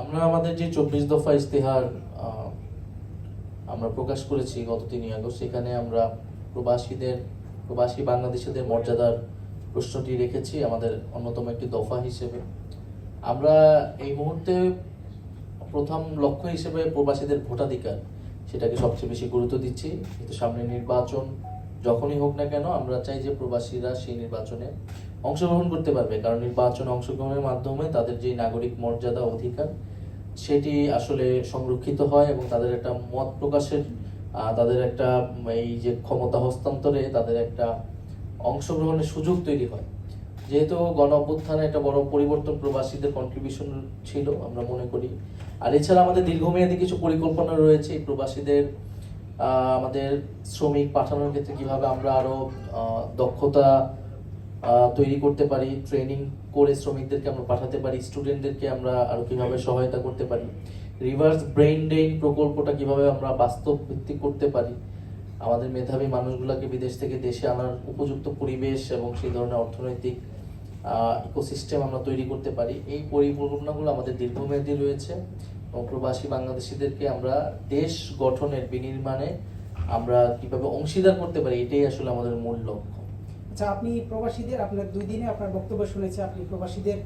আমরা আমাদের যে 24 দফা ইস্তেহার আমরা প্রকাশ করেছি গত 3 আগস্ট, সেখানে আমরা প্রবাসী বাংলাদেশিদের মর্যাদার প্রশ্নটি রেখেছি আমাদের অন্যতম একটি দফা হিসেবে। আমরা এই মুহূর্তে প্রথম লক্ষ্য হিসেবে প্রবাসীদের ভোটাধিকার সেটাকে সবচেয়ে বেশি গুরুত্ব দিচ্ছি। কিন্তু সামনে নির্বাচন যখনই হোক না কেন, আমরা চাই যে প্রবাসীরা সেই নির্বাচনে অংশগ্রহণ করতে পারবে, কারণ নির্বাচনে অংশগ্রহণের মাধ্যমে তাদের যে নাগরিক মর্যাদা অধিকার সেটি আসলে সংরক্ষিত হয় এবং তাদের একটা মত প্রকাশের তাদের একটা এই যে ক্ষমতা হস্তান্তরে তাদের একটা অংশগ্রহণের সুযোগ তৈরি হয়। যেহেতু গণ অভ্যুত্থানে একটা বড় পরিবর্তন প্রবাসীদের কন্ট্রিবিউশন ছিল আমরা মনে করি। আর এছাড়া আমাদের দীর্ঘমেয়াদী কিছু পরিকল্পনা রয়েছে এই প্রবাসীদের আমাদের শ্রমিক পাঠানোর ক্ষেত্রে কিভাবে আমরা আরো দক্ষতা তৈরি করতে পারি, ট্রেনিং করে শ্রমিকদেরকে আমরা পাঠাতে পারি, স্টুডেন্টদেরকে আমরা আরো কিভাবে সহায়তা করতে পারি, রিভার্স ব্রেইন ড্রেইন প্রকল্পটা কিভাবে আমরা বাস্তব ভিত্তিক করতে পারি, আমাদের মেধাবী মানুষগুলোকে বিদেশ থেকে দেশে আনার উপযুক্ত পরিবেশ এবং সেই ধরনের অর্থনৈতিক ইকোসিস্টেম আমরা তৈরি করতে পারি। এই পরিকল্পনাগুলো আমাদের দীর্ঘমেয়াদী রয়েছে এবং প্রবাসী বাংলাদেশিদেরকে আমরা দেশ গঠনের বিনির্মাণে আমরা কিভাবে অংশীদার করতে পারি, এটাই আসলে আমাদের মূল লক্ষ্য। আচ্ছা, আপনি প্রবাসীদের আপনার 2 দিনে আপনার বক্তব্য শুনেছি, আপনি প্রবাসীদের